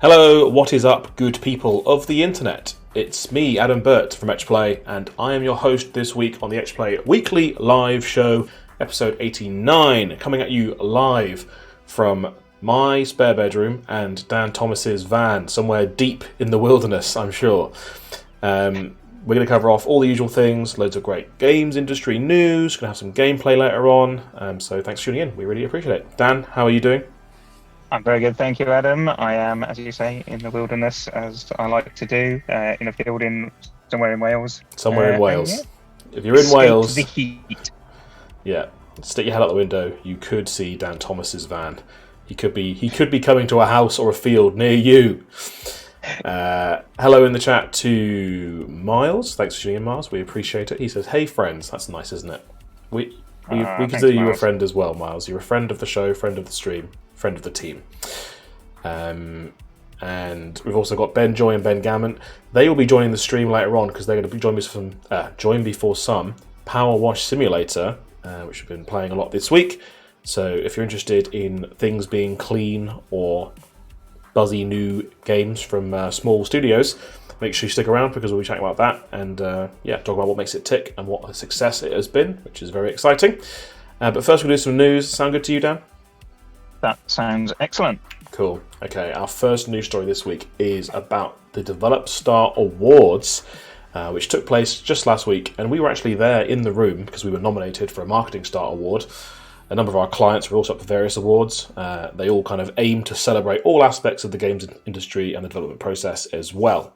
Hello, what is up, good people of the internet? It's me, Adam Burt from Etch Play, and I am your host this week on the Etch Play weekly live show, episode 89, coming at you live from my spare bedroom and Dan Thomas's van, somewhere deep in the wilderness, I'm sure. We're going to cover off all the usual things, loads of great games industry news, going to have some gameplay later on, so thanks for tuning in, we really appreciate it. Dan, how are you doing? I'm very good, thank you, Adam. I am, as you say, in the wilderness, as I like to do, in a field somewhere in Wales. Somewhere in Wales. Yeah. If you're in Wales, the heat. Yeah, stick your head out the window. You could see Dan Thomas's van. He could be coming to a house or a field near you. Hello in the chat to Miles. Thanks for tuning in, Miles. We appreciate it. He says, "Hey friends." That's nice, isn't it? We consider you a friend as well, Miles. You're a friend of the show, friend of the stream, friend of the team. And we've also got Ben Joy and Ben Gammon. They will be joining the stream later on because they're going to be join me for some PowerWash Simulator, which we've been playing a lot this week. So if you're interested in things being clean or buzzy new games from small studios, make sure you stick around because we'll be chatting about that and talk about what makes it tick and what a success it has been, which is very exciting. But first we'll do some news. Sound good to you, Dan? That sounds excellent. Cool. Okay, our first news story this week is about the Develop Star Awards, which took place just last week, and we were actually there in the room because we were nominated for a Marketing Star Award. A number of our clients were also up for various awards. They all kind of aim to celebrate all aspects of the games industry and the development process as well.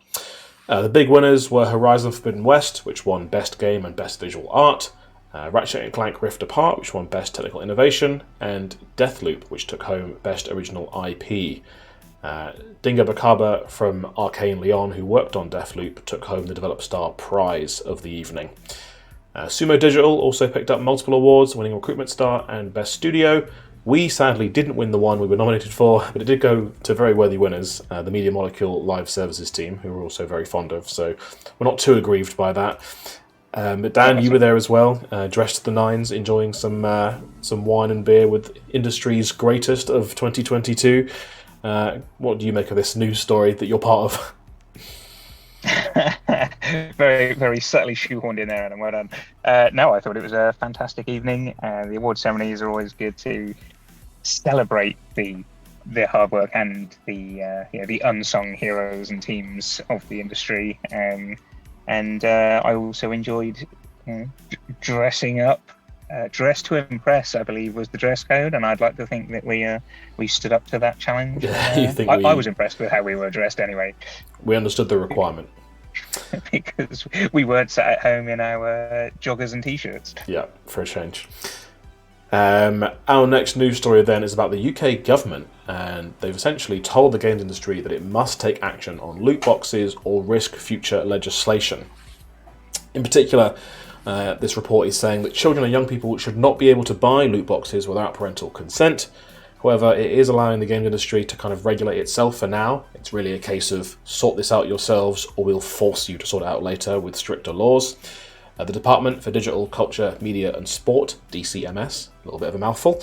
The big winners were Horizon Forbidden West, which won Best Game and Best Visual Art, Ratchet & Clank Rift Apart, which won Best Technical Innovation, and Deathloop, which took home Best Original IP. Dinga Bakaba from Arcane Leon, who worked on Deathloop, took home the Develop Star prize of the evening. Sumo Digital also picked up multiple awards, winning Recruitment Star and Best Studio. We sadly didn't win the one we were nominated for, but it did go to very worthy winners, the Media Molecule Live Services team, who we're also very fond of, so we're not too aggrieved by that. But Dan, you were there as well, dressed to the nines, enjoying some wine and beer with industry's greatest of 2022. What do you make of this news story that you're part of? Very, very subtly shoehorned in there, and well done. No, I thought it was a fantastic evening. The award ceremonies are always good to celebrate the hard work and the unsung heroes and teams of the industry. And I also enjoyed dressing up. Dress to impress, I believe, was the dress code, and I'd like to think that we stood up to that challenge. I was impressed with how we were dressed anyway. We understood the requirement. Because we weren't sat at home in our joggers and t-shirts. Yeah, for a change. Our next news story then is about the UK government, and they've essentially told the games industry that it must take action on loot boxes or risk future legislation. In particular, this report is saying that children and young people should not be able to buy loot boxes without parental consent. However, it is allowing the games industry to kind of regulate itself for now. It's really a case of sort this out yourselves or we'll force you to sort it out later with stricter laws. The Department for Digital, Culture, Media and Sport, DCMS, a little bit of a mouthful,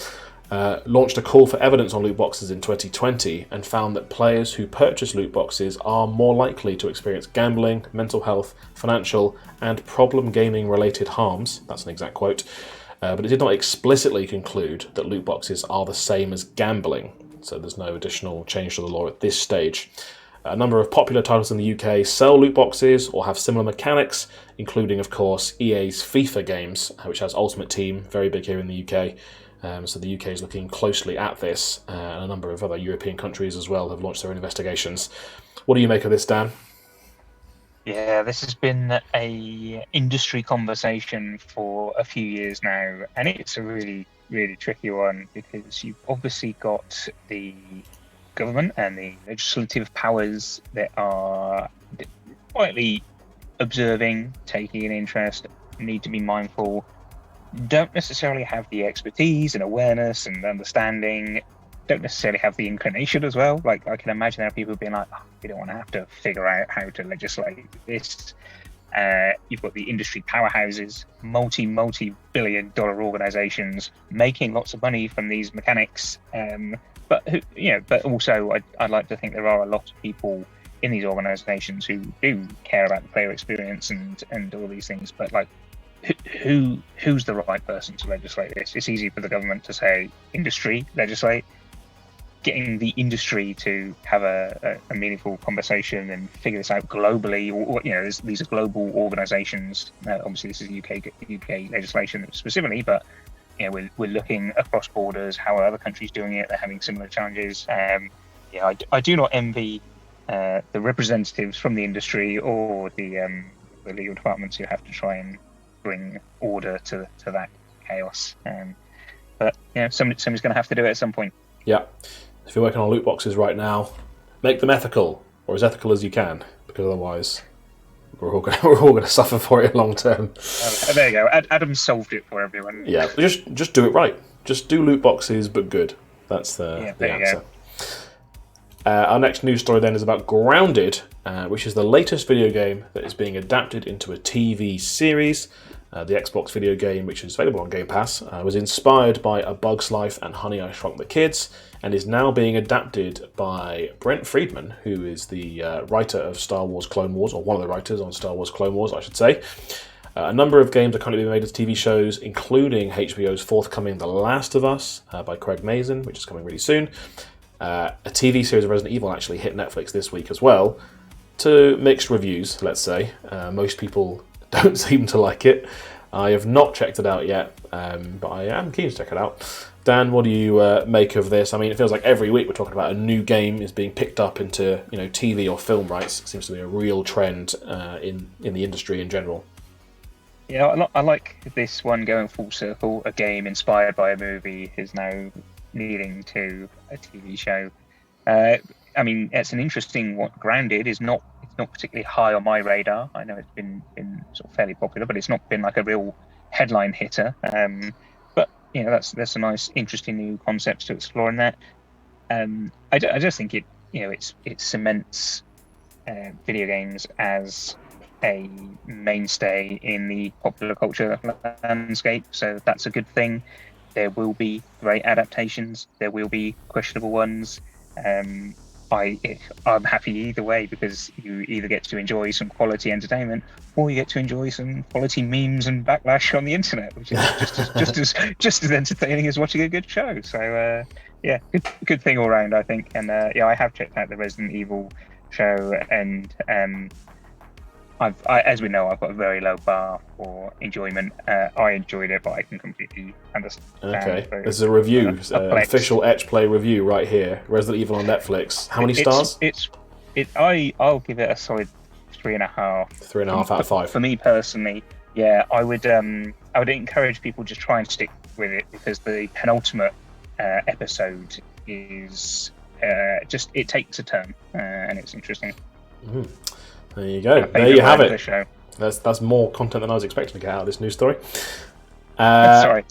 launched a call for evidence on loot boxes in 2020 and found that players who purchase loot boxes are more likely to experience gambling, mental health, financial and problem gaming related harms. That's an exact quote. But it did not explicitly conclude that loot boxes are the same as gambling, so there's no additional change to the law at this stage. A number of popular titles in the UK sell loot boxes or have similar mechanics, including, of course, EA's FIFA games, which has Ultimate Team, very big here in the UK. So the UK is looking closely at this, and a number of other European countries as well have launched their own investigations. What do you make of this, Dan? Yeah, this has been a industry conversation for a few years now, and it's a really, really tricky one because you've obviously got the government and the legislative powers that are quietly observing, taking an interest, need to be mindful, don't necessarily have the expertise and awareness and understanding, don't necessarily have the inclination as well. Like, I can imagine there are people being like, we don't want to have to figure out how to legislate this. You've got the industry powerhouses, multi-billion-dollar organizations making lots of money from these mechanics. But also I'd like to think there are a lot of people in these organizations who do care about the player experience and all these things. But like, who's the right person to legislate this? It's easy for the government to say industry legislate. Getting the industry to have a meaningful conversation and figure this out globally, or these are global organisations. Obviously, this is UK legislation specifically, but we're looking across borders. How are other countries doing it? They're having similar challenges. I do not envy the representatives from the industry or the legal departments who have to try and bring order to that chaos. But somebody's going to have to do it at some point. Yeah. If you're working on loot boxes right now, make them ethical, or as ethical as you can, because otherwise we're all going to suffer for it long term. There you go. Adam solved it for everyone. Yeah, just do it right. Just do loot boxes, but good. That's the answer. Our next news story then is about Grounded, which is the latest video game that is being adapted into a TV series. The Xbox video game, which is available on Game Pass, was inspired by A Bug's Life and Honey, I Shrunk the Kids, and is now being adapted by Brent Friedman, who is the writer of Star Wars Clone Wars, or one of the writers on Star Wars Clone Wars, I should say. A number of games are currently being made as TV shows, including HBO's forthcoming The Last of Us by Craig Mazin, which is coming really soon. A TV series of Resident Evil actually hit Netflix this week as well, to mixed reviews, let's say. Most people don't seem to like it. I have not checked it out yet, but I am keen to check it out. Dan, what do you make of this? I mean, it feels like every week we're talking about a new game is being picked up into TV or film rights. It seems to be a real trend in the industry in general. Yeah, I like this one going full circle. A game inspired by a movie is now leading to a TV show. I mean, it's an interesting one. Grounded is not particularly high on my radar. I know it's been sort of fairly popular, but it's not been like a real headline hitter. But that's a nice, interesting new concept to explore in that. I just think it cements video games as a mainstay in the popular culture landscape. So that's a good thing. There will be great adaptations. There will be questionable ones. I'm happy either way, because you either get to enjoy some quality entertainment or you get to enjoy some quality memes and backlash on the internet, which is just as entertaining as watching a good show. So good thing all round, I think. And I have checked out the Resident Evil show, and as we know, I've got a very low bar for enjoyment. I enjoyed it, but I can completely understand. Okay, there's a review, an official Etch Play review right here. Resident Evil on Netflix. How many stars? I'll give it a solid 3.5. 3.5 out of 5. For me personally, yeah, I would encourage people to try and stick with it, because the penultimate episode is it takes a turn, and it's interesting. Mm. There you go. There you have it. That's more content than I was expecting to get out of this news story. Sorry.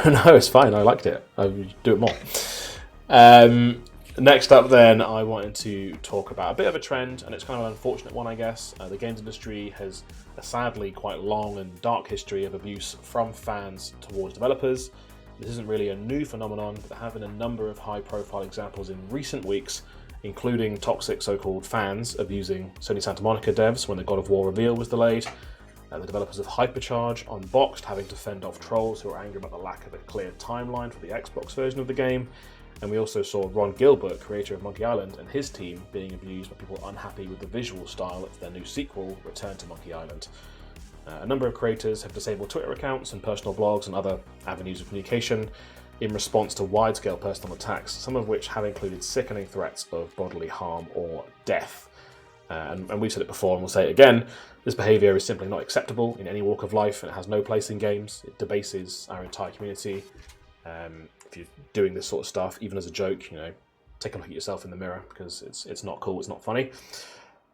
No, it's fine. I liked it. I would do it more. Next up then, I wanted to talk about a bit of a trend, and it's kind of an unfortunate one, I guess. The games industry has a sadly quite long and dark history of abuse from fans towards developers. This isn't really a new phenomenon, but there have been a number of high-profile examples in recent weeks, including toxic so-called fans abusing Sony Santa Monica devs when the God of War reveal was delayed, the developers of Hypercharge Unboxed having to fend off trolls who are angry about the lack of a clear timeline for the Xbox version of the game, and we also saw Ron Gilbert, creator of Monkey Island, and his team being abused by people unhappy with the visual style of their new sequel, Return to Monkey Island. A number of creators have disabled Twitter accounts and personal blogs and other avenues of communication in response to wide-scale personal attacks, some of which have included sickening threats of bodily harm or death. And we've said it before and we'll say it again, this behaviour is simply not acceptable in any walk of life, and it has no place in games. It debases our entire community. If you're doing this sort of stuff, even as a joke, take a look at yourself in the mirror, because it's not cool, it's not funny.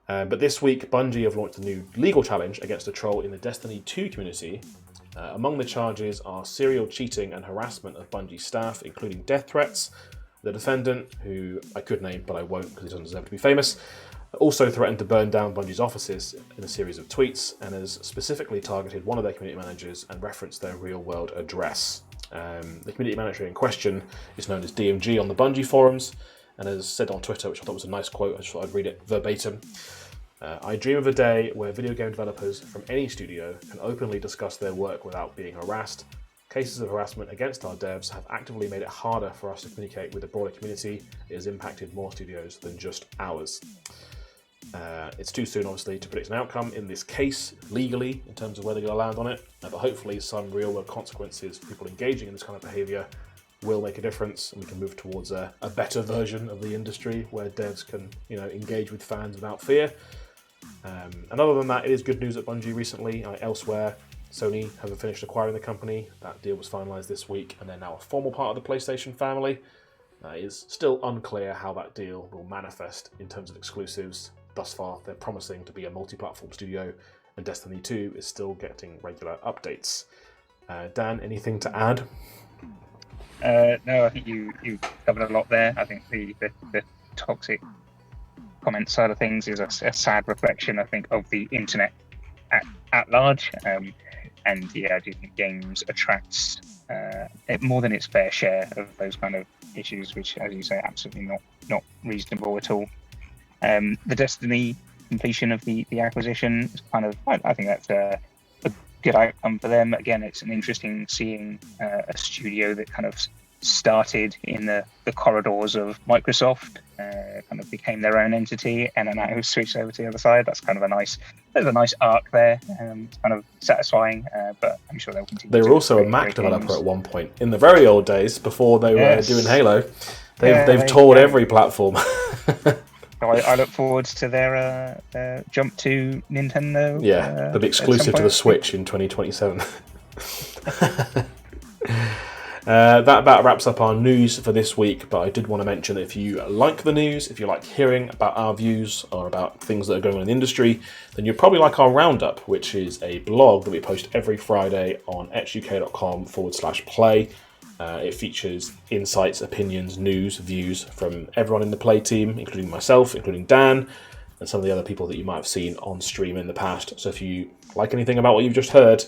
But this week, Bungie have launched a new legal challenge against a troll in the Destiny 2 community. Among the charges are serial cheating and harassment of Bungie staff, including death threats. The defendant, who I could name but I won't because he doesn't deserve to be famous, Also threatened to burn down Bungie's offices in a series of tweets, and has specifically targeted one of their community managers and referenced their real-world address. The community manager in question is known as DMG on the Bungie forums, and has said on Twitter, which I thought was a nice quote, I just thought I'd read it verbatim. I dream of a day where video game developers from any studio can openly discuss their work without being harassed. Cases of harassment against our devs have actively made it harder for us to communicate with the broader community. It has impacted more studios than just ours. It's too soon, obviously, to predict an outcome in this case, legally, in terms of where they're going to land on it, but hopefully some real-world consequences for people engaging in this kind of behaviour will make a difference, and we can move towards a better version of the industry where devs can, engage with fans without fear. And other than that, it is good news at Bungie recently. Elsewhere, Sony have finished acquiring the company. That deal was finalised this week, and they're now a formal part of the PlayStation family. It is still unclear how that deal will manifest in terms of exclusives. Thus far, they're promising to be a multi-platform studio, and Destiny 2 is still getting regular updates. Dan, anything to add? No, I think you covered a lot there. I think the toxic comment side of things is a sad reflection, I think, of the internet at large. And yeah, I do think games attracts more than its fair share of those kind of issues, which, as you say, absolutely not reasonable at all. The Destiny completion of the acquisition is kind of, I think that's a good outcome for them. Again, it's an interesting seeing a studio that kind of started in the corridors of Microsoft, kind of became their own entity, and then now switched over to the other side. That's kind of there's a nice arc there. It's kind of satisfying, but I'm sure they'll continue. They were also a Mac developer at one point in the very old days before they were doing Halo. They've toured every platform. So I look forward to their jump to Nintendo. Yeah, they'll be exclusive to the Switch in 2027. That about wraps up our news for this week, but I did want to mention that if you like the news, if you like hearing about our views or about things that are going on in the industry, then you'll probably like our Roundup, which is a blog that we post every Friday on etchuk.com/play. It features insights, opinions, news, views from everyone in the play team, including myself, including Dan, and some of the other people that you might have seen on stream in the past. So if you like anything about what you've just heard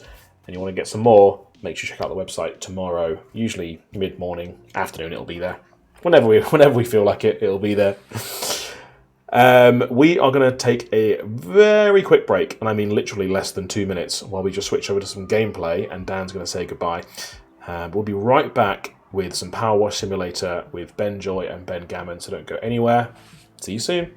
and you want to get some more, make sure you check out the website tomorrow, usually mid-morning, afternoon it'll be there. Whenever we feel like it, it'll be there. We are going to take a very quick break, and I mean literally less than 2 minutes, while we just switch over to some gameplay, and Dan's going to say goodbye. We'll be right back with some PowerWash Simulator with Ben Joy and Ben Gammon, so don't go anywhere. See you soon.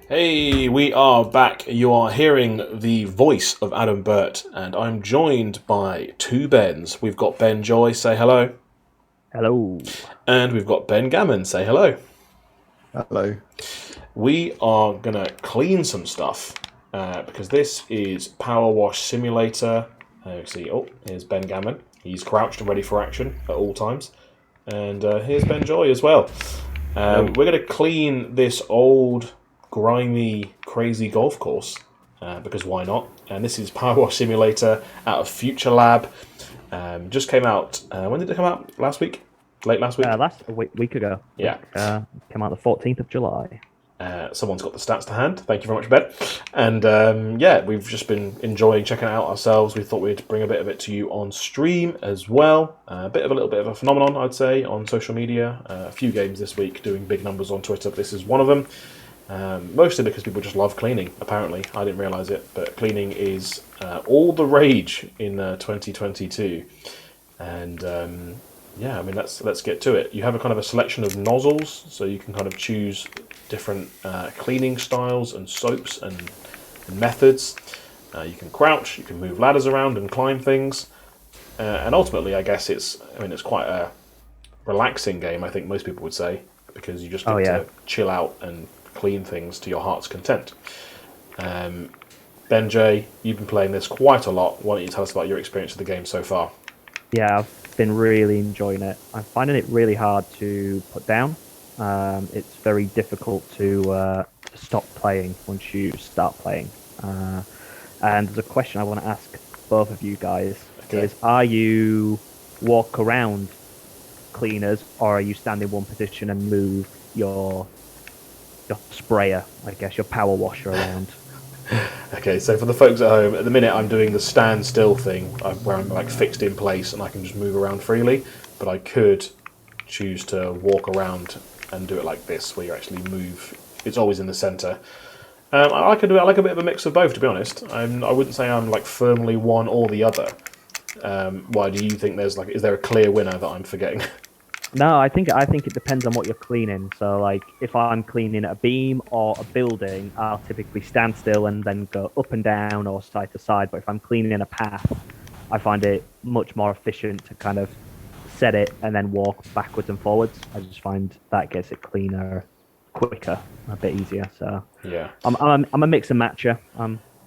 Hey, we are back. You are hearing the voice of Adam Burt, and I'm joined by two Bens. We've got Ben Joy, say hello. Hello. And we've got Ben Gammon, say hello. Hello. We are going to clean some stuff, because this is PowerWash Simulator. Here's Ben Gammon. He's crouched and ready for action at all times. And here's Ben Joy as well. We're going to clean this old, grimy, crazy golf course, because why not? and this is PowerWash Simulator out of Future Lab. Just came out. When did it come out? Last week? Late last week? A week ago. Yeah. Came out the 14th of July. Someone's got the stats to hand. Thank you very much, Ben. And we've just been enjoying checking it out ourselves. We thought we'd bring a bit of it to you on stream as well. A little bit of a phenomenon, I'd say, on social media. A few games this week doing big numbers on Twitter, but this is one of them. Mostly because people just love cleaning, apparently. I didn't realise it, but cleaning is all the rage in 2022. And let's get to it. You have a kind of a selection of nozzles, so you can kind of choose different cleaning styles and soaps and methods. You can crouch, you can move ladders around and climb things. And ultimately, I guess it's quite a relaxing game, I think most people would say, because you just get to chill out and clean things to your heart's content. Ben J, you've been playing this quite a lot. Why don't you tell us about your experience of the game so far? Yeah, I've been really enjoying it. I'm finding it really hard to put down. It's very difficult to stop playing once you start playing. And there's a question I want to ask both of you guys. Okay. Are you walk around cleaners, or are you stand in one position and move your sprayer, I guess, your power washer around? Okay, so for the folks at home, at the minute I'm doing the stand still thing, where I'm like fixed in place and I can just move around freely, but I could choose to walk around and do it like this, where you actually move. It's always in the centre. I like a bit of a mix of both, to be honest. I wouldn't say I'm like firmly one or the other. Why do you think is there a clear winner that I'm forgetting? No, I think it depends on what you're cleaning. So, like, if I'm cleaning a beam or a building, I'll typically stand still and then go up and down or side to side. But if I'm cleaning a path, I find it much more efficient to kind of set it and then walk backwards and forwards. I just find that gets it cleaner, quicker, a bit easier. So Yeah. I'm a mix and matcher.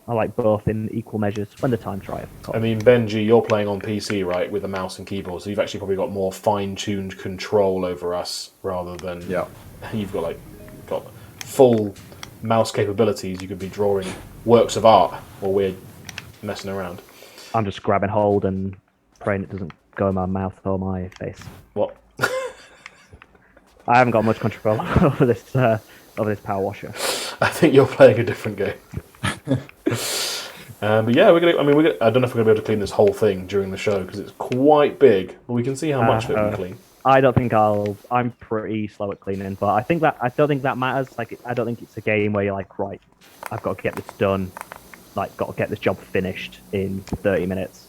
I like both in equal measures when the time's right. I mean, Benji, you're playing on PC, right, with a mouse and keyboard, so you've actually probably got more fine-tuned control over us rather than you've got full mouse capabilities. You could be drawing works of art while we're messing around. I'm just grabbing hold and praying it doesn't go in my mouth or my face. What? I haven't got much control over this power washer. I think you're playing a different game. But yeah, I don't know if we're going to be able to clean this whole thing during the show because it's quite big, but we can see how much of it we can clean. I don't think I'm pretty slow at cleaning, but I don't think that matters. Like, I don't think it's a game where you're like, right, I've got to get this done, like, got to get this job finished in 30 minutes.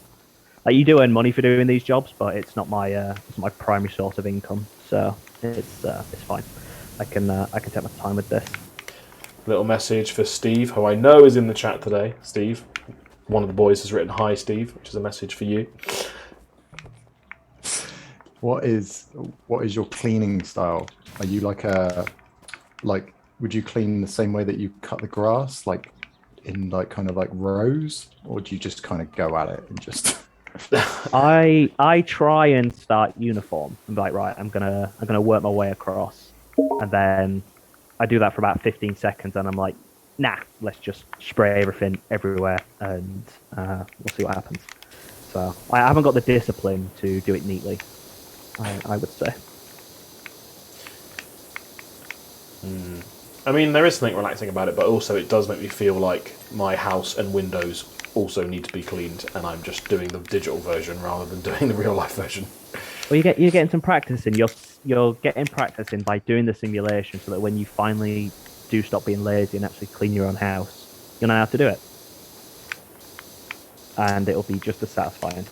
Like, you do earn money for doing these jobs, but it's not my primary source of income, so it's fine. I can take my time with this. Little message for Steve, who I know is in the chat today. Steve, one of the boys has written, "Hi, Steve," which is a message for you. What is your cleaning style? Are you would you clean the same way that you cut the grass, like in like kind of like rows, or do you just kind of go at it and just? I try and start uniform and be like, right, I'm gonna work my way across, and then I do that for about 15 seconds, and I'm like, nah, let's just spray everything everywhere, and we'll see what happens. So I haven't got the discipline to do it neatly, I would say. I mean, there is something relaxing about it, but also it does make me feel like my house and windows also need to be cleaned, and I'm just doing the digital version rather than doing the real life version. Well, you're getting some practice in. You're getting practice in by doing the simulation, so that when you finally do stop being lazy and actually clean your own house, you'll know how to do it, and it'll be just as satisfying.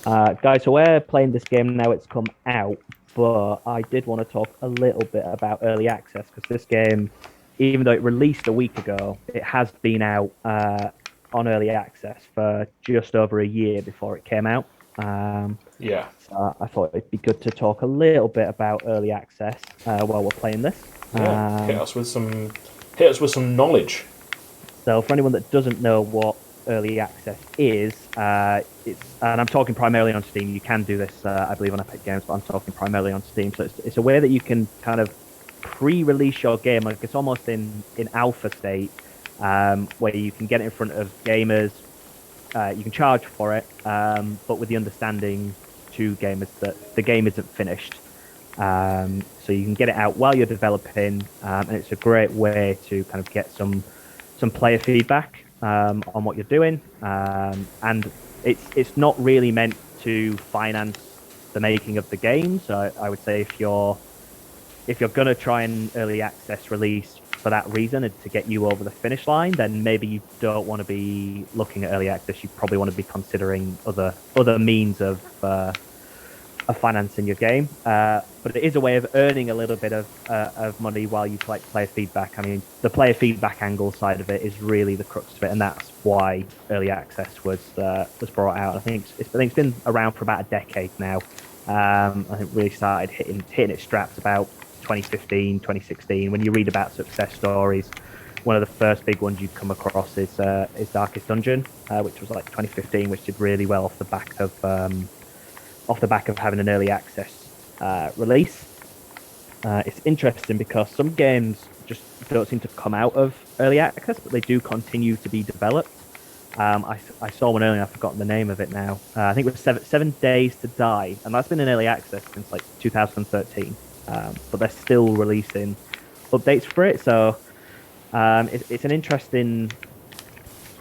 Guys, so we're playing this game now. It's come out, but I did want to talk a little bit about early access, because this game, even though it released a week ago, it has been out on early access for just over a year before it came out. So I thought it'd be good to talk a little bit about early access while we're playing this. Hit us with some knowledge. So for anyone that doesn't know what early access is, and I'm talking primarily on Steam. You can do this, I believe, on Epic Games, but I'm talking primarily on Steam. So it's a way that you can kind of pre-release your game, like it's almost in alpha state, where you can get it in front of gamers. You can charge for it, but with the understanding to gamers that the game isn't finished. So you can get it out while you're developing, and it's a great way to kind of get some player feedback on what you're doing. And it's not really meant to finance the making of the game. So I would say if you're going to try an early access release for that reason and to get you over the finish line, then maybe you don't want to be looking at early access. You probably want to be considering other means of financing your game. But it is a way of earning a little bit of money while you collect player feedback. I mean, the player feedback angle side of it is really the crux of it, and that's why early access was brought out. I think it's been around for about a decade now. I think really started hitting its straps about 2015, 2016. When you read about success stories, one of the first big ones you'd come across is Darkest Dungeon, which was like 2015, which did really well off the back of having an early access release. It's interesting because some games just don't seem to come out of early access, but they do continue to be developed. I saw one earlier, I've forgotten the name of it now. I think it was 7 Days to Die, and that's been in early access since like 2013. But they're still releasing updates for it, so it's an interesting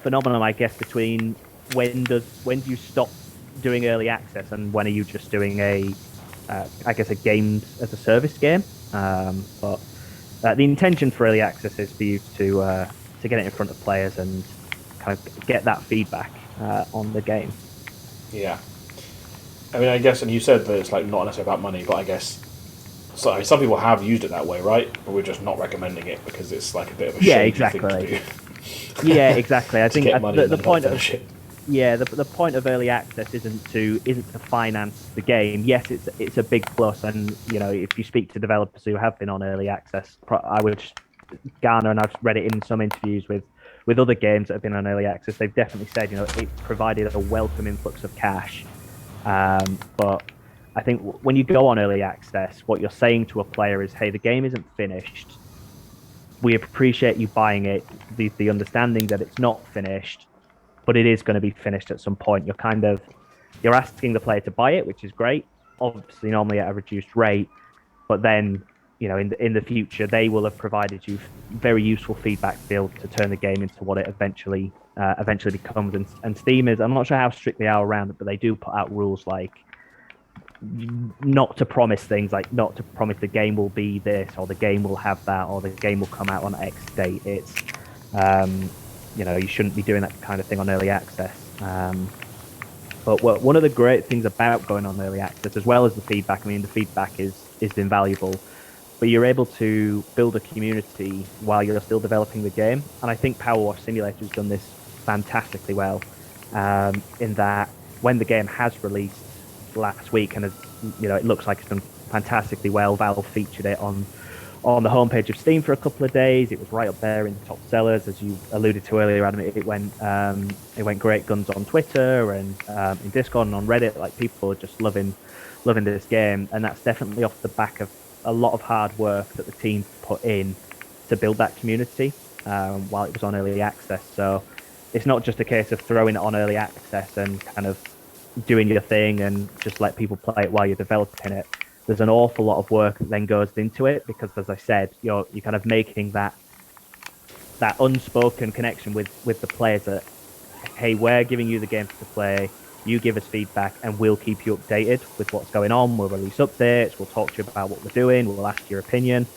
phenomenon, I guess, between when do you stop doing early access and when are you just doing a games as a service game. But the intention for early access is for you to get it in front of players and kind of get that feedback on the game. Yeah. I mean, I guess, and you said that it's like not necessarily about money, but I guess some people have used it that way, right? But we're just not recommending it because it's like a bit of a shady thing to do. Yeah, exactly. I think the point of shit. Yeah, the point of early access isn't to finance the game. Yes, it's a big plus, and you know, if you speak to developers who have been on early access, I would garner, and I've read it in some interviews with other games that have been on early access. They've definitely said, you know, it provided a welcome influx of cash. But I think when you go on early access, what you're saying to a player is, hey, the game isn't finished. We appreciate you buying it. The understanding that it's not finished, but it is going to be finished at some point. You're asking the player to buy it, which is great. Obviously, normally at a reduced rate, but then, you know, in the future, they will have provided you very useful feedback to be able to turn the game into what it eventually becomes. And Steam is, I'm not sure how strict they are around it, but they do put out rules like not to promise things, like not to promise the game will be this, or the game will have that, or the game will come out on X date. It's you know, you shouldn't be doing that kind of thing on early access. But one of the great things about going on early access, as well as the feedback, I mean, the feedback is invaluable, but you're able to build a community while you're still developing the game. And I think PowerWash Simulator has done this fantastically well, in that when the game has released last week, and you know, it looks like it's done fantastically well. Valve featured it on the homepage of Steam for a couple of days. It was right up there in the top sellers, as you alluded to earlier, Adam. It went great guns on Twitter and in Discord and on Reddit. Like, people are just loving this game, and that's definitely off the back of a lot of hard work that the team put in to build that community while it was on early access. So it's not just a case of throwing it on early access and kind of doing your thing and just let people play it while you're developing it. There's an awful lot of work that then goes into it, because, as I said, you're kind of making that unspoken connection with the players that, hey, we're giving you the game to play, you give us feedback, and we'll keep you updated with what's going on. We'll release updates, we'll talk to you about what we're doing, we'll ask your opinion.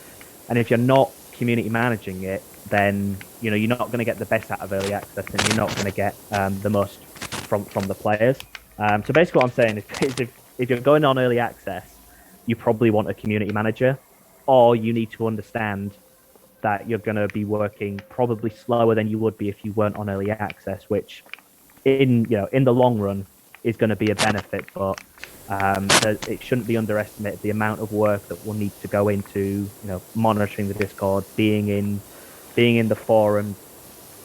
And if you're not community managing it, then, you know, you're not going to get the best out of early access, and you're not going to get the most from the players. So basically what I'm saying is if you're going on early access, you probably want a community manager, or you need to understand that you're going to be working probably slower than you would be if you weren't on early access, which in the long run is going to be a benefit. But it shouldn't be underestimated, the amount of work that will need to go into, you know, monitoring the Discord, being in the forum,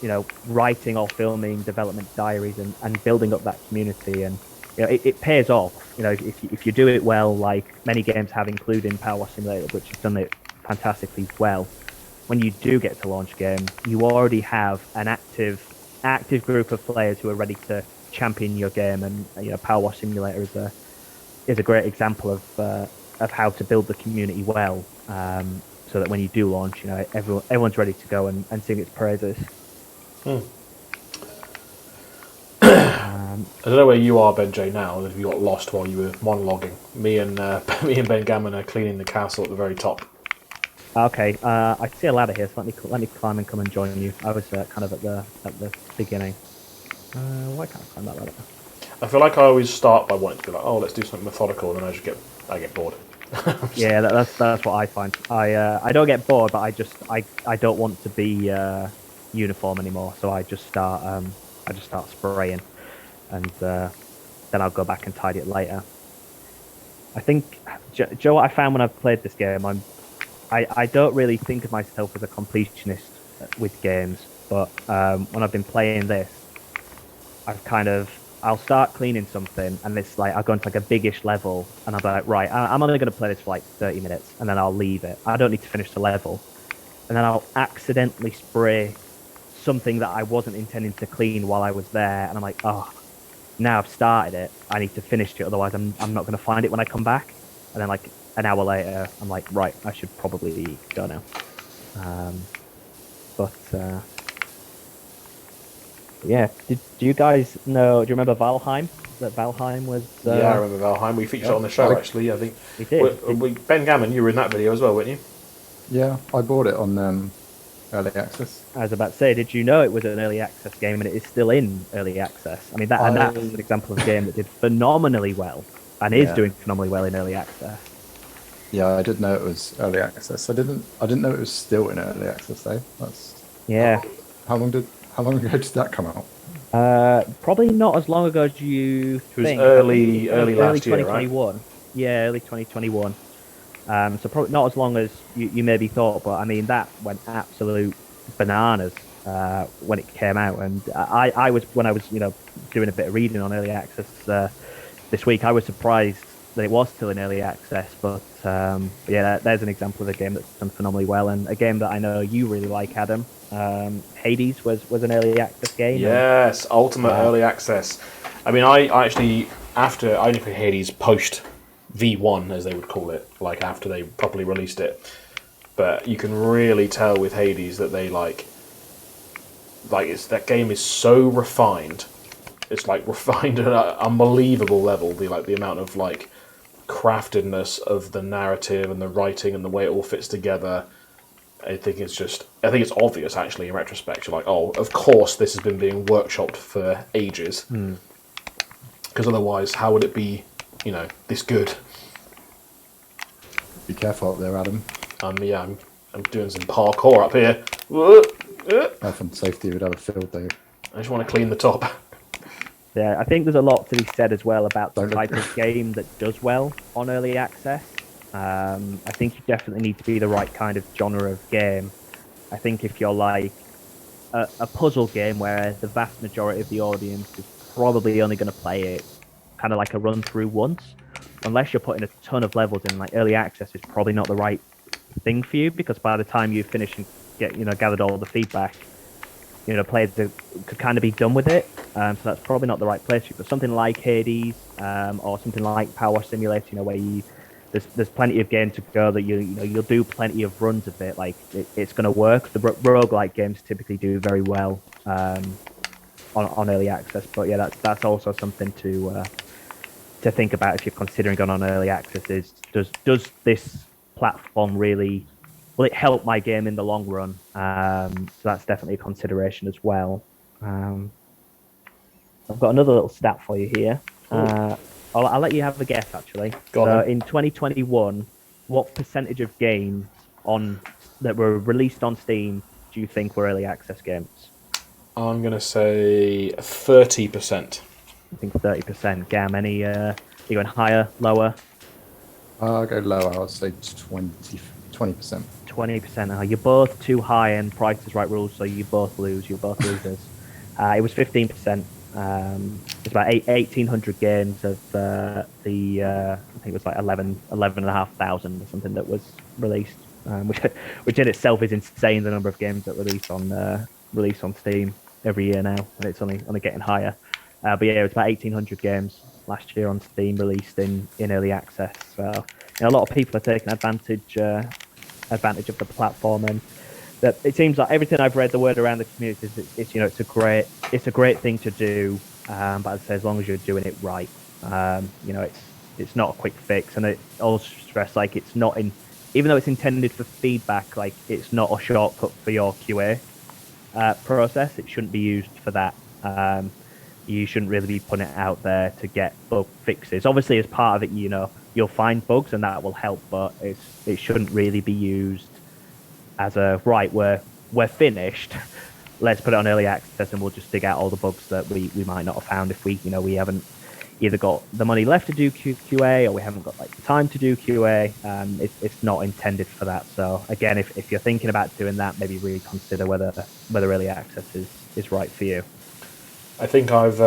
you know, writing or filming development diaries and building up that community. And, you know, it pays off. You know, if you do it well, like many games have, including PowerWash Simulator, which has done it fantastically well. when you do get to launch game, you already have an active group of players who are ready to champion your game, and PowerWash Simulator is a great example of how to build the community well, so that when you do launch, everyone's ready to go and sing its praises. I don't know where you are, Benjay, now. If you got lost while you were monologuing, me and Ben Gammon are cleaning the castle at the very top. Okay, I see a ladder here, so let me climb and come and join you. I was kind of at the beginning. Why can't I climb that ladder? I feel like I always start by wanting to be like, oh, let's do something methodical, and then I get bored. Yeah, that's what I find. I don't get bored, but I don't want to be uniform anymore, so I just start spraying, and then I'll go back and tidy it later. I think, Joe, what I found when I've played this game, I don't really think of myself as a completionist with games, but when I've been playing this, I'll start cleaning something, and it's like I'll go into like a biggish level, and I'll be like, right, I'm only going to play this for like 30 minutes, and then I'll leave it. I don't need to finish the level, and then I'll accidentally spray something that I wasn't intending to clean while I was there, and I'm like, oh, now I've started it, I need to finish it, otherwise I'm not going to find it when I come back. And then like an hour later, I'm like, right, I should probably go now. Yeah, do you guys know? Do you remember Valheim? That Valheim was. Yeah, I remember Valheim. We featured it on the show actually. I think we did. Ben Gammon, you were in that video as well, weren't you? Yeah, I bought it on early access. I was about to say, did you know it was an early access game and it is still in early access? I mean, that's an example of a game that did phenomenally well and is doing phenomenally well in early access. Yeah, I did know it was early access. I didn't know it was still in early access though. How long ago did that come out? Probably not as long ago as you think. It was early last year, 2021. Right? Yeah, early 2021. So probably not as long as you maybe thought, but I mean that went absolute bananas when it came out. And I was doing a bit of reading on early access this week, I was surprised that it was still in early access. But yeah, there's an example of a game that's done phenomenally well, and a game that I know you really like, Adam. Hades was an early access game. Yes, ultimate early access. I mean, I actually, after I only played Hades post V1, as they would call it, like after they properly released it. But you can really tell with Hades that they that game is so refined. It's like refined at an unbelievable level. The amount of like craftedness of the narrative and the writing and the way it all fits together. I think it's obvious actually in retrospect. You're like, oh, of course this has been being workshopped for ages. Because otherwise, how would it be, this good? Be careful up there, Adam. Yeah, I'm doing some parkour up here. Health and safety would have a field day. I just want to clean the top. Yeah, I think there's a lot to be said as well about the type of game that does well on early access. I think you definitely need to be the right kind of genre of game. I think if you're like a puzzle game where the vast majority of the audience is probably only going to play it kind of like a run through once, unless you're putting a ton of levels in, like early access is probably not the right thing for you, because by the time you finish and get gathered all the feedback, players could kind of be done with it. So that's probably not the right place for you. But something like Hades or something like PowerWash Simulator, where there's plenty of game to go that you'll do plenty of runs of it. Like it's going to work. The roguelike games typically do very well on early access. But yeah, that's also something to think about if you're considering going on early access. Is does this platform really, will it help my game in the long run? So that's definitely a consideration as well. I've got another little stat for you here. I'll let you have a guess, actually. In 2021, what percentage of games that were released on Steam do you think were early access games? I'm going to say 30%. I think 30%. Gam, any you going higher, lower? I'll go lower. I'll say 20%. 20%. You're both too high, and Price is Right rules, so you both lose. You're both losers. It was 15%. It's about 1,800 games of I think it was like 11,500 or something that was released. which in itself is insane. The number of games that release on Steam every year now, and it's only getting higher. But yeah, it was about 1,800 games last year on Steam released in early access. So a lot of people are taking advantage of the platform, and that it seems like everything I've read, the word around the community is it's a great thing to do, but I'd say as long as you're doing it right, it's not a quick fix, and it also stress like it's not even though it's intended for feedback, like it's not a shortcut for your QA process. It shouldn't be used for that. You shouldn't really be putting it out there to get bug fixes. Obviously, as part of it, you'll find bugs and that will help, but it shouldn't really be used as we're finished. Let's put it on early access and we'll just dig out all the bugs that we might not have found if we haven't either got the money left to do QA or we haven't got like the time to do QA. It's not intended for that. So again, if you're thinking about doing that, maybe really consider whether early access is right for you. I think I've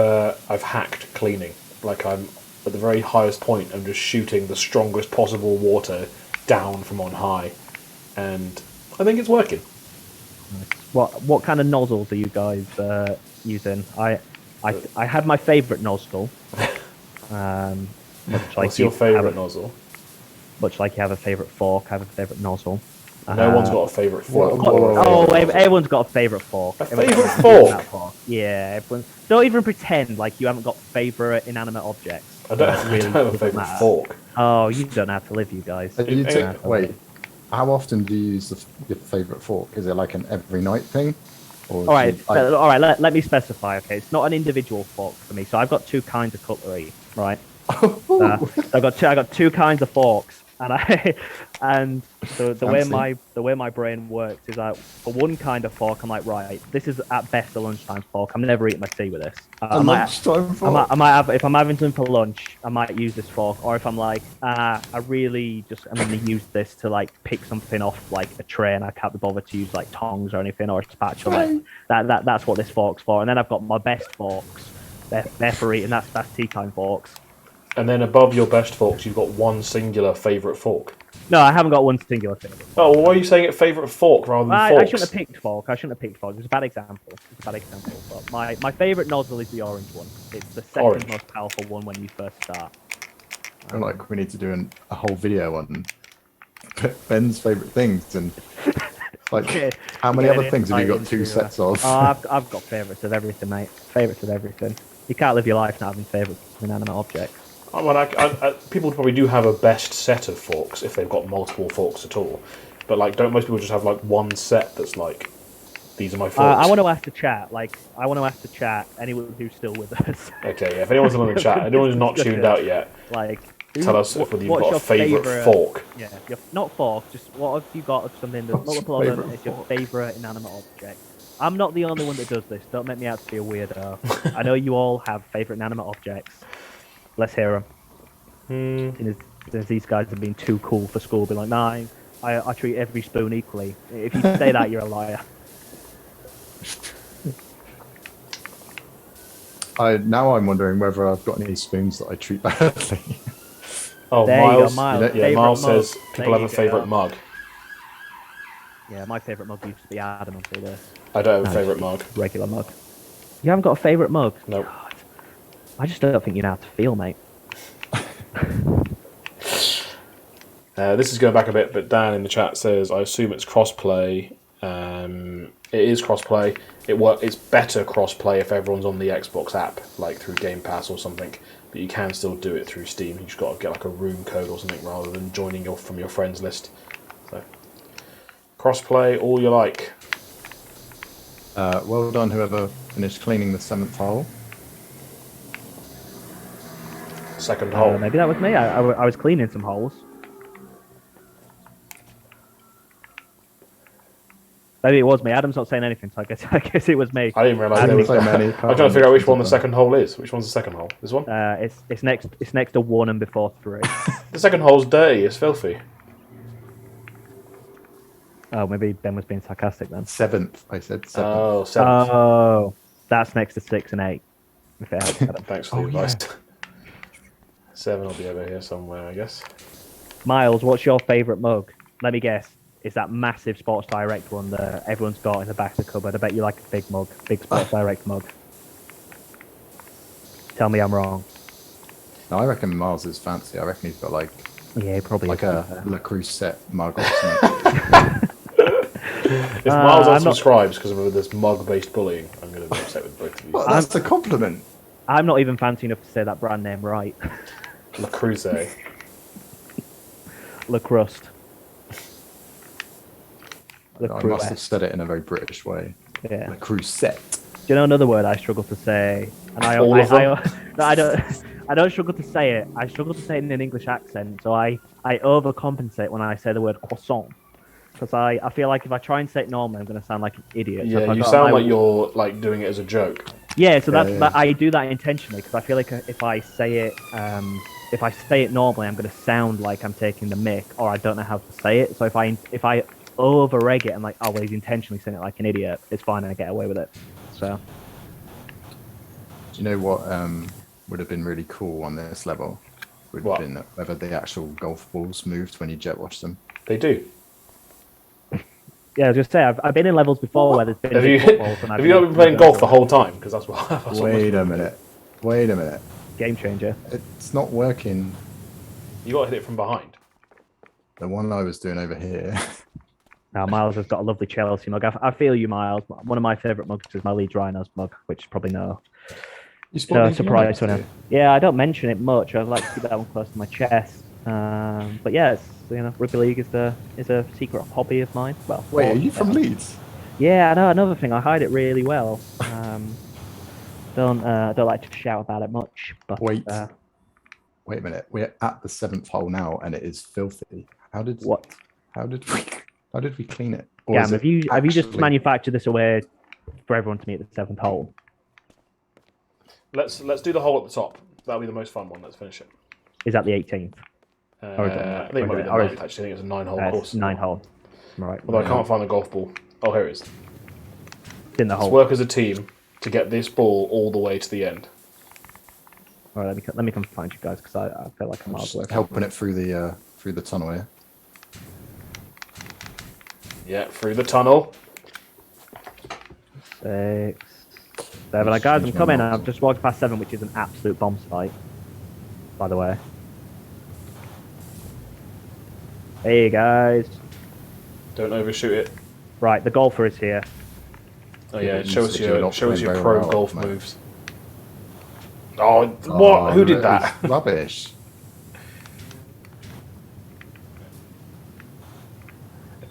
hacked cleaning. Like I'm at the very highest point. I'm just shooting the strongest possible water down from on high, and I think it's working. What kind of nozzles are you guys using? I had my favourite nozzle. What's your favourite nozzle? Much like you have a favourite fork, I have a favourite nozzle. No one's got a favourite fork. Everyone's got a favourite fork. A favourite fork? Yeah, don't even pretend like you haven't got favourite inanimate objects. I don't have a favourite fork. Oh, you don't have to live, you guys. Wait, how often do you use your favourite fork? Is it like an every night thing? All right. Let me specify. Okay, it's not an individual fork for me. So I've got two kinds of cutlery, right? I got two kinds of forks, and the way my brain works is that for one kind of fork, I'm like, right, this is at best a lunchtime fork. I'm never eating my tea with this. Lunchtime fork. I might have, if I'm having something for lunch, I might use this fork. Or if I'm like, I'm going to use this to like pick something off like a tray, and I can't be bothered to use like tongs or anything or a spatula. That's what this fork's for. And then I've got my best forks. They're for eating. That's tea time forks. And then above your best forks, you've got one singular favourite fork. No, I haven't got one singular favourite fork. Oh, well, why are you saying it favourite fork rather than forks? I shouldn't have picked fork. It was a bad example. But my favourite nozzle is the orange one. It's the second most powerful one when you first start. I feel like we need to do a whole video on Ben's favourite things and like how many other things have you got two sets of? Oh, I've got favourites of everything, mate. Favourites of everything. You can't live your life not having favourites of inanimate objects. People probably do have a best set of forks if they've got multiple forks at all. But like, don't most people just have like one set that's like, these are my forks? I want to ask the chat. Anyone who's still with us. Okay, yeah. If anyone's in the chat, anyone who's not tuned out yet, tell us whether you've got a favourite fork. Yeah, not fork. Just what have you got of something that's multiple of them? It's your favourite inanimate object. I'm not the only one that does this. Don't make me out to be a weirdo. I know you all have favourite inanimate objects. Let's hear them. These guys have been too cool for school. Be like, nah, I treat every spoon equally. If you say that, you're a liar. Now I'm wondering whether I've got any spoons that I treat badly. Oh, there Miles. You go, Miles. Miles says people have a favourite mug. Yeah, my favourite mug used to be Adam until this. I don't have a favourite mug. Regular mug. You haven't got a favourite mug? No. God. I just don't think you know how to feel, mate. This is going back a bit, but Dan in the chat says, I assume it's crossplay. It is crossplay. It's better crossplay if everyone's on the Xbox app, like through Game Pass or something. But you can still do it through Steam. You just got to get like a room code or something rather than joining from your friends list. So crossplay, all you like. Well done, whoever finished cleaning the 7th hole. Second hole. Maybe that was me. I was cleaning some holes. Maybe it was me. Adam's not saying anything, so I guess it was me. I didn't realise there was so many. I'm trying to figure out which one the second hole is. Which one's the second hole? This one? It's next to 1 and before 3. The second hole's dirty. It's filthy. Oh, maybe Ben was being sarcastic then. 7th, I said 7th. Oh, 7th. Oh, that's next to 6 and 8. If it helps, Adam. Thanks for the advice. 7 will be over here somewhere, I guess. Miles, what's your favourite mug? Let me guess. is that massive Sports Direct one that everyone's got in the back of the cupboard. I bet you like a big mug, big Sports Direct mug. Tell me I'm wrong. No, I reckon Miles is fancy. I reckon he's got like Probably like is, a Le Creuset mug or something. If Miles unsubscribes because of this mug-based bullying, I'm going to be upset with both of you. Well, that's a compliment. I'm not even fancy enough to say that brand name right. Le Creuset. Le Crust. I must have said it in a very British way. Yeah. Le Creuset. Do you know another word I struggle to say? And I don't struggle to say it. I struggle to say it in an English accent, so I overcompensate when I say the word croissant. Because I feel like if I try and say it normally, I'm going to sound like an idiot. Yeah, you sound like you're like doing it as a joke. Yeah, so that I do that intentionally because I feel like if I say it normally, I'm going to sound like I'm taking the mick, or I don't know how to say it. So if I over egg it and like, oh well, he's intentionally saying it like an idiot, it's fine and I get away with it. So, do you know what would have been really cool on this level? Would have been whether the actual golf balls moved when you jet wash them. They do. Yeah, I was just say I've been in levels before where there's been. Have you not been playing golf the whole time? Because that's what. Wait a minute. Game changer. It's not working. You got to hit it from behind. The one I was doing over here. Now Miles has got a lovely Chelsea mug. I feel you, Miles. One of my favourite mugs is my Leeds Rhinos mug, which you probably know. No surprise when I don't mention it much. I like to keep that one close to my chest. But yeah, it's, rugby league is a secret hobby of mine. Well, wait, are you from Leeds? Yeah, I know. Another thing, I hide it really well. Don't like to shout about it much. But wait a minute. We're at the 7th hole now, and it is filthy. How did we clean it? Or have you just manufactured this away for everyone to meet at the 7th hole? Let's do the hole at the top. That'll be the most fun one. Let's finish it. Is that the 18th? I think it might be the 9th, actually. I think it's a 9-hole course. 9-hole. Right. Although I can't find the golf ball. Oh, here it is. It's in the hole. Let's work as a team to get this ball all the way to the end. All right, let me come find you guys because I feel like I'm miles away. Helping it through the tunnel here. Yeah, through the tunnel. 6, 7. Guys, I'm coming. I've just walked past 7, which is an absolute bomb site, by the way. Hey guys. Don't overshoot it. Right, the golfer is here. Oh yeah, show us your pro golf moves. Oh, what? Who did that? Rubbish.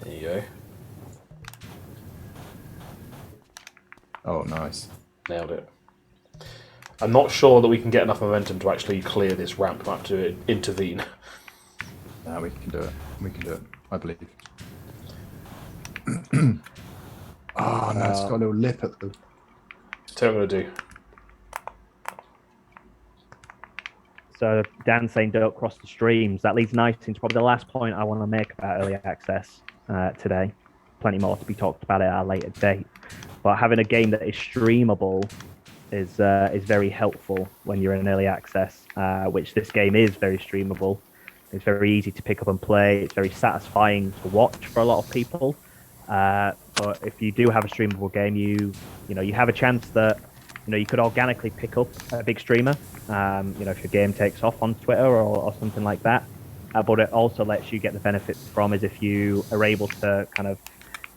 There you go. Oh, nice. Nailed it. I'm not sure that we can get enough momentum to actually clear this ramp. We'll have to intervene. No, we can do it. I believe. Oh, no, it's got a little lip at the... Tell me what I'm going to do. So Dan's saying don't cross the streams. That leads nicely into probably the last point I want to make about early access today. Plenty more to be talked about at a later date. But having a game that is streamable is very helpful when you're in early access, which this game is very streamable. It's very easy to pick up and play. It's very satisfying to watch for a lot of people. But if you do have a streamable game, you have a chance that you could organically pick up a big streamer. If your game takes off on Twitter or something like that. But it also lets you get the benefits from is if you are able to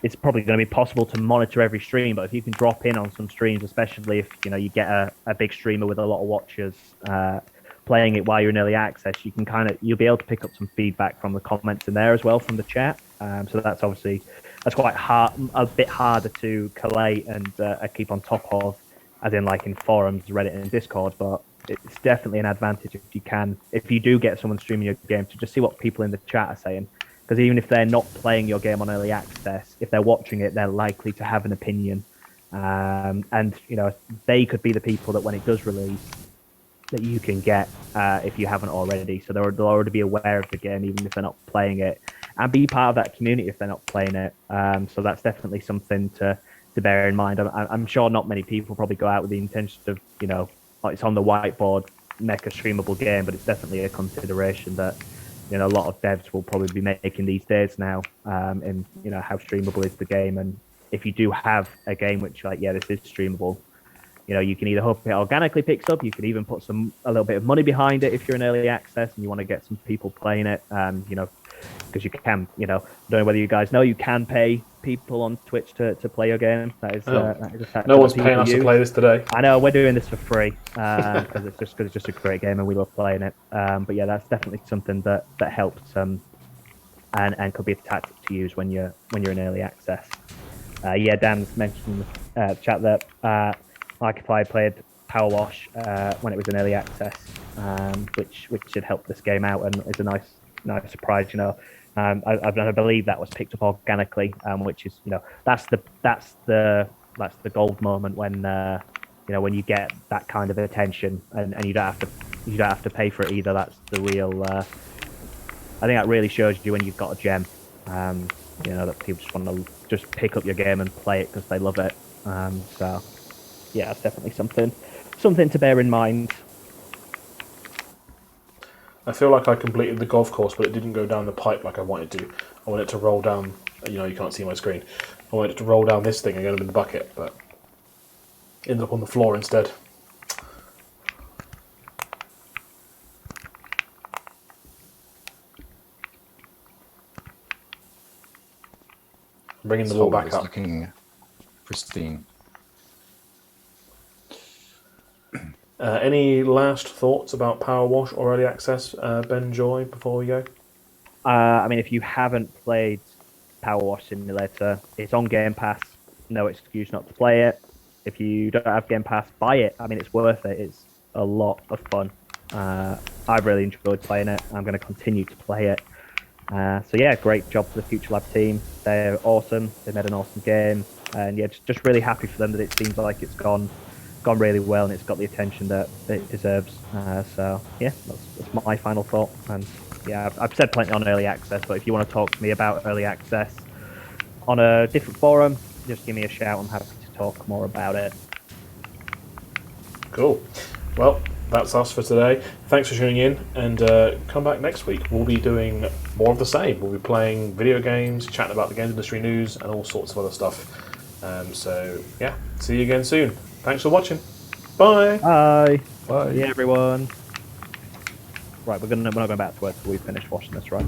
it's probably going to be possible to monitor every stream, but if you can drop in on some streams, especially if you get a big streamer with a lot of watchers playing it while you're in early access, you'll be able to pick up some feedback from the comments in there as well from the chat. So that's quite hard, a bit harder to collate and keep on top of, as in like in forums, Reddit and Discord. But it's definitely an advantage if you do get someone streaming your game to just see what people in the chat are saying. Because even if they're not playing your game on early access, if they're watching it, they're likely to have an opinion. And they could be the people that when it does release, that you can get if you haven't already. So they'll already be aware of the game, even if they're not playing it, and be part of that community if they're not playing it. So that's definitely something to bear in mind. I'm sure not many people probably go out with the intention of, like it's on the whiteboard, make a streamable game, but it's definitely a consideration that a lot of devs will probably be making these days now, and how streamable is the game. And if you do have a game which this is streamable, you can either hope it organically picks up, you can even put a little bit of money behind it if you're in early access and you want to get some people playing it, because you can, I don't know whether you guys know, you can pay people on Twitch to play your game. That is a fact no that one's people paying us to use. play this today. I know, we're doing this for free, because it's just a great game and we love playing it. But yeah, that's definitely something that helps, and could be a tactic to use when you're in early access. Dan's mentioned in the chat that like if I played PowerWash when it was in early access, which should help this game out and is a nice surprise. I believe that was picked up organically, which is that's the gold moment when when you get that kind of attention and you don't have to pay for it either. That's the real. I think that really shows you when you've got a gem. That people just want to just pick up your game and play it because they love it. So yeah, it's definitely something to bear in mind. I feel like I completed the golf course, but it didn't go down the pipe like I wanted to. I wanted it to roll down. You can't see my screen. I wanted it to roll down this thing and get them in the bucket, but ended up on the floor instead. Bringing the ball back up. Looking pristine. Any last thoughts about PowerWash or early access, Ben Joy, before we go? If you haven't played PowerWash Simulator, it's on Game Pass. No excuse not to play it. If you don't have Game Pass, buy it. It's worth it. It's a lot of fun. I've really enjoyed playing it. I'm going to continue to play it. Great job to the Future Lab team. They're awesome. They made an awesome game, and just really happy for them that it seems like it's gone really well and it's got the attention that it deserves. That's my final thought. And I've said plenty on early access, but if you want to talk to me about early access on a different forum, just give me a shout. I'm happy to talk more about it. Cool. Well, that's us for today. Thanks for tuning in, and come back next week. We'll be doing more of the same. We'll be playing video games, chatting about the games industry news, and all sorts of other stuff. See you again soon. Thanks for watching. Bye. Bye. Bye. Yeah, everyone. Right, we're not going back to work till we finish watching this, right?